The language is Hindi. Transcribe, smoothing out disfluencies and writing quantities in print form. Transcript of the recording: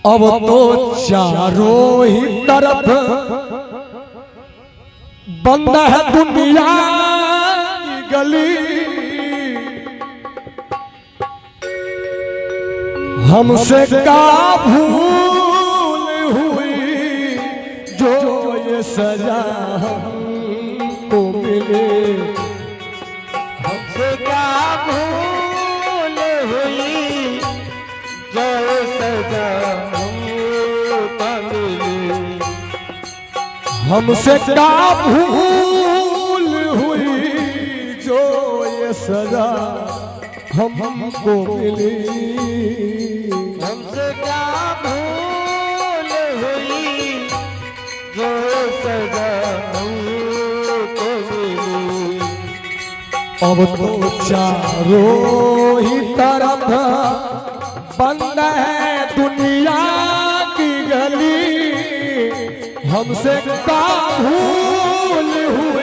अब तो चारों ही तरफ बंद है दुनिया की गली। हमसे का भूल हुई जो ये सजा हमको मिले। हमसे क्या भूल हुई जो सजा हमको मिली। हमसे क्या भूल हुई जो ये सजा हमको मिली। हमसे क्या भूल हुई जो सजा हमको मिली। अब तो चारों ही तरफ बंद है दुनिया की गली। हमसे क्या भूल हुई